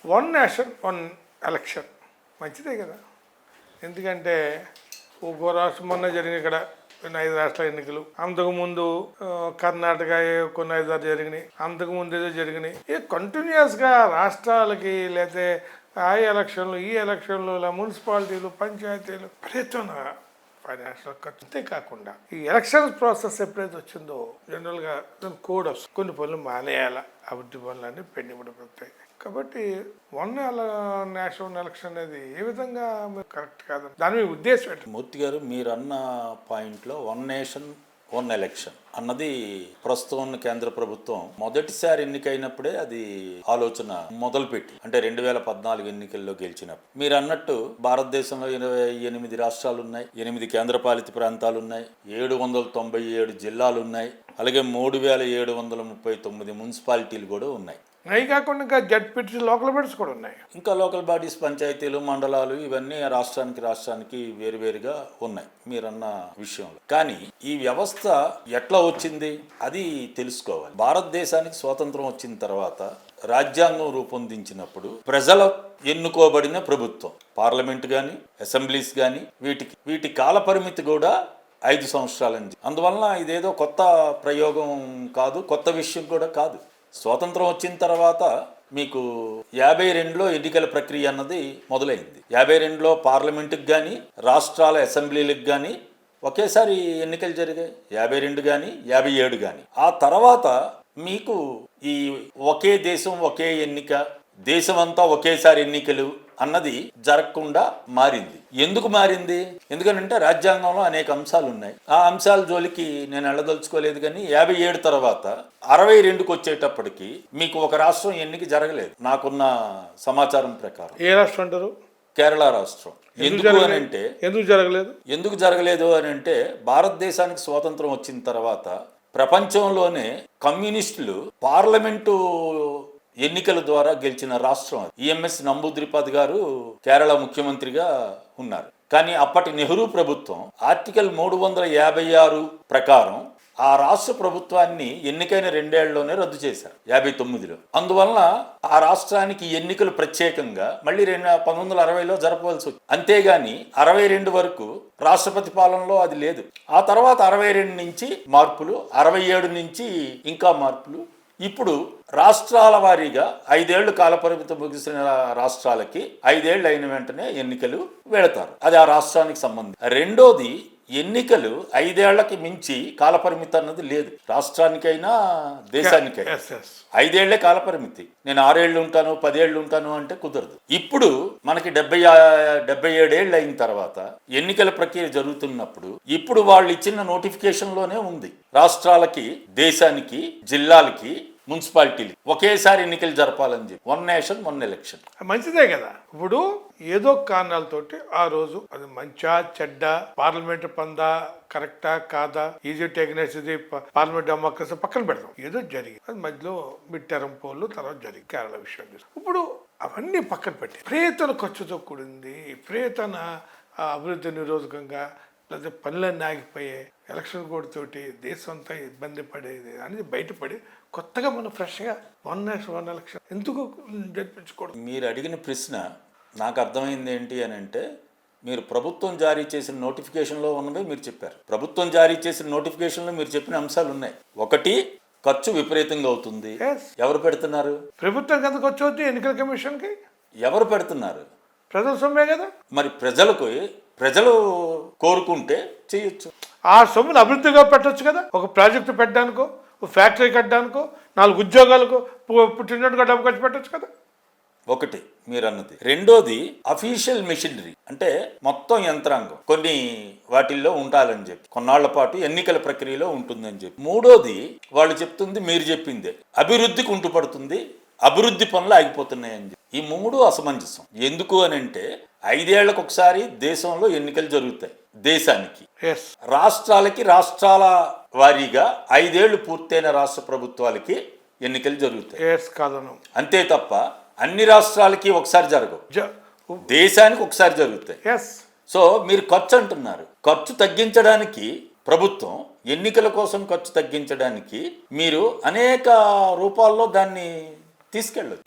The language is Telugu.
వన్ నేషన్ వన్ ఎలక్షన్ మంచిదే కదా. ఎందుకంటే ఒక్కో రాష్ట్రం మొన్న జరిగిన ఇక్కడ 5 రాష్ట్రాల ఎన్నికలు, అంతకుముందు కర్ణాటక కొన్ని 5 జరిగినాయి, అంతకుముందు ఏదో జరిగినాయి. కంటిన్యూస్గా రాష్ట్రాలకి లేకపోతే ఆ ఎలక్షన్లు ఈ ఎలక్షన్లు ఇలా మున్సిపాలిటీలు పంచాయతీలు ప్రయత్నం ఫైనాన్షియల్ ఖర్చు. అంతేకాకుండా ఈ ఎలక్షన్ ప్రాసెస్ ఎప్పుడైతే వచ్చిందో జనరల్గా కోడ్ వస్తుంది, కొన్ని పనులు మానేయాల, అభివృద్ధి పనులన్నీ పెండింగ్ పడిపోతాయి. కాబట్టి వన్ నేషనల్ ఎలక్షన్ అనేది ఏ విధంగా కరెక్ట్ కాదు, దాని మీ ఉద్దేశం ఏంటి? మూర్తి గారు, మీరు అన్న పాయింట్లో వన్ నేషన్ వన్ ఎలక్షన్ అన్నది ప్రస్తుతం ఉన్న కేంద్ర ప్రభుత్వం మొదటిసారి ఎన్నికైనప్పుడే అది ఆలోచన మొదలుపెట్టి, అంటే 2014 ఎన్నికల్లో గెలిచినప్పుడు. మీరు అన్నట్టు భారతదేశంలో 28 రాష్ట్రాలు ఉన్నాయి, 8 కేంద్రపాలిత ప్రాంతాలు ఉన్నాయి, 797 జిల్లాలు ఉన్నాయి, అలాగే 3739 మున్సిపాలిటీలు కూడా ఉన్నాయి. అవి కాకుండా ఇంకా జడ్పీటీసీ లోకల్ బాడీస్ కూడా ఉన్నాయి, ఇంకా లోకల్ బాడీస్, పంచాయతీలు, మండలాలు, ఇవన్నీ రాష్ట్రానికి వేరువేరుగా ఉన్నాయి మీరన్న విషయంలో. కానీ ఈ వ్యవస్థ ఎట్లా వచ్చింది అది తెలుసుకోవాలి. భారతదేశానికి స్వాతంత్రం వచ్చిన తర్వాత రాజ్యాంగం రూపొందించినప్పుడు ప్రజల ఎన్నుకోబడిన ప్రభుత్వం, పార్లమెంట్ కానీ అసెంబ్లీస్ కానీ వీటి కాల పరిమితి కూడా 5 సంవత్సరాలని. అందువలన ఇదేదో కొత్త ప్రయోగం కాదు, కొత్త విషయం కూడా కాదు. స్వాతంత్రం వచ్చిన తర్వాత మీకు 52లో ఎన్నికల ప్రక్రియ అన్నది మొదలైంది. 52లో పార్లమెంటుకి కానీ రాష్ట్రాల అసెంబ్లీలకు కానీ ఒకేసారి ఎన్నికలు జరిగాయి, 52 కానీ 57 కానీ. ఆ తర్వాత మీకు ఈ ఒకే దేశం ఒకే ఎన్నిక, దేశమంతా ఒకేసారి ఎన్నికలు అన్నది జరగకుండా మారింది. ఎందుకు మారింది? ఎందుకనంటే రాజ్యాంగంలో అనేక అంశాలు ఉన్నాయి. ఆ అంశాల జోలికి నేను వెళ్ళదలుచుకోలేదు. కానీ 57 తర్వాత 62కి వచ్చేటప్పటికి మీకు ఒక రాష్ట్రం ఎన్నిక జరగలేదు నాకున్న సమాచారం ప్రకారం. ఏ రాష్ట్రం అంటారు? కేరళ రాష్ట్రం. ఎందుకు జరగలేదు అని అంటే భారతదేశానికి స్వాతంత్రం వచ్చిన తర్వాత ప్రపంచంలోనే కమ్యూనిస్టులు పార్లమెంటు ఎన్నికల ద్వారా గెలిచిన రాష్ట్రం. ఈఎంఎస్ నంబూద్రిపాద్ గారు కేరళ ముఖ్యమంత్రిగా ఉన్నారు. కానీ అప్పటి నెహ్రూ ప్రభుత్వం ఆర్టికల్ 356 ప్రకారం ఆ రాష్ట్ర ప్రభుత్వాన్ని ఎన్నికైన 2 ఏళ్లలోనే రద్దు చేశారు, 59లో. అందువలన ఆ రాష్ట్రానికి ఎన్నికలు ప్రత్యేకంగా మళ్ళీ 1960లో జరపవలసి వచ్చింది. అంతేగాని 62 వరకు రాష్ట్రపతి పాలనలో అది లేదు. ఆ తర్వాత 62 నుంచి మార్పులు, 67 నుంచి ఇంకా మార్పులు. ఇప్పుడు రాష్ట్రాల వారీగా 5 ఏళ్లు కాలపరిమితి ముగిసిన రాష్ట్రాలకి 5 ఏళ్ళు అయిన వెంటనే ఎన్నికలు వెళతారు. అది ఆ రాష్ట్రానికి సంబంధించి. రెండోది, ఎన్నికలు 5 ఏళ్లకి మించి కాలపరిమితి అన్నది లేదు రాష్ట్రానికైనా దేశానికైనా. 5 ఏళ్లే కాలపరిమితి. నేను 6 ఏళ్ళు ఉంటాను, 10 ఏళ్ళు ఉంటాను అంటే కుదరదు. ఇప్పుడు మనకి 77 ఏళ్ళు అయిన తర్వాత ఎన్నికల ప్రక్రియ జరుగుతున్నప్పుడు ఇప్పుడు వాళ్ళు ఇచ్చిన నోటిఫికేషన్లోనే ఉంది, రాష్ట్రాలకి, దేశానికి, జిల్లాలకి, మున్సిపాలిటీలు ఒకేసారి ఎన్నికలు జరపాలని చెప్పి. వన్ నేషన్ వన్ ఎలక్షన్ మంచిదే కదా. ఇప్పుడు ఏదో కారణాలతోటి ఆ రోజు అది మంచా చెడ్డ, పార్లమెంట్ పందా కరెక్టా కాదా, ఈజీ టెక్నెస్ ఇది పార్లమెంట్ డెమోక్రసీ పక్కన పెడతాం. ఏదో జరిగింది, అది మధ్యలో మిడ్ టర్మ్ పోల్ తర్వాత జరిగింది కేరళ విషయం. ఇప్పుడు అవన్నీ పక్కన పెట్టి ప్రియతన ఖర్చుతో కూడింది, ప్రియతన అభివృద్ధి నిరోధకంగా లేకపోతే పనులన్నీ ఆగిపోయాయి, ఎలక్షన్ కోడ్ తోటి దేశం అంతా ఇబ్బంది పడేది అనేది బయటపడి కొత్తగా మనం ఫ్రెష్గా వన్ నేషన్ వన్ ఎలక్షన్ ఎందుకు జరిపించకూడదు? మీరు అడిగిన ప్రశ్న నాకు అర్థమైంది ఏంటి అని అంటే, మీరు ప్రభుత్వం జారీ చేసిన నోటిఫికేషన్లో ఉన్నవి మీరు చెప్పారు. ప్రభుత్వం జారీ చేసిన నోటిఫికేషన్లో మీరు చెప్పిన అంశాలు ఉన్నాయి. ఒకటి, ఖర్చు విపరీతంగా అవుతుంది. ఎవరు పెడుతున్నారు? ప్రభుత్వం కింద ఖర్చు అవుతుంది. ఎన్నికల కమిషన్కి ఎవరు పెడుతున్నారు? ప్రజల సొమ్మే కదా. మరి ప్రజలు కోరుకుంటే చేయొచ్చు. ఆ సొమ్మును అభివృద్ధిగా పెట్టచ్చు కదా. ఒక ప్రాజెక్టు పెట్టడానికో, ఒక ఫ్యాక్టరీ కట్టడానికో, 4 ఉద్యోగాలకు పుట్టినట్టుగా డబ్బు ఖర్చు పెట్టచ్చు కదా. ఒకటి మీరు అన్నది. రెండోది, అఫీషియల్ మెషినరీ అంటే మొత్తం యంత్రాంగం కొన్ని వాటిల్లో ఉండాలని చెప్పి, కొన్నాళ్ల పాటు ఎన్నికల ప్రక్రియలో ఉంటుందని చెప్పి. మూడోది, వాళ్ళు చెప్తుంది మీరు చెప్పిందే, అభివృద్ధికి ఉంటుపడుతుంది, అభివృద్ధి పనులు ఆగిపోతున్నాయని చెప్పి. ఈ 3 అసమంజసం. ఎందుకు అని అంటే 5 ఏళ్లకు ఒకసారి దేశంలో ఎన్నికలు జరుగుతాయి దేశానికి. రాష్ట్రాలకి రాష్ట్రాల వారీగా 5 ఏళ్లు పూర్తయిన రాష్ట్ర ప్రభుత్వాలకి ఎన్నికలు జరుగుతాయి. అంతే తప్ప అన్ని రాష్ట్రాలకి ఒకసారి జరగవు, దేశానికి ఒకసారి జరుగుతాయి. సో మీరు ఖర్చు అంటున్నారు. ఖర్చు తగ్గించడానికి ప్రభుత్వం, ఎన్నికల కోసం ఖర్చు తగ్గించడానికి మీరు అనేక రూపాల్లో దాన్ని తీసుకెళ్ళచ్చు.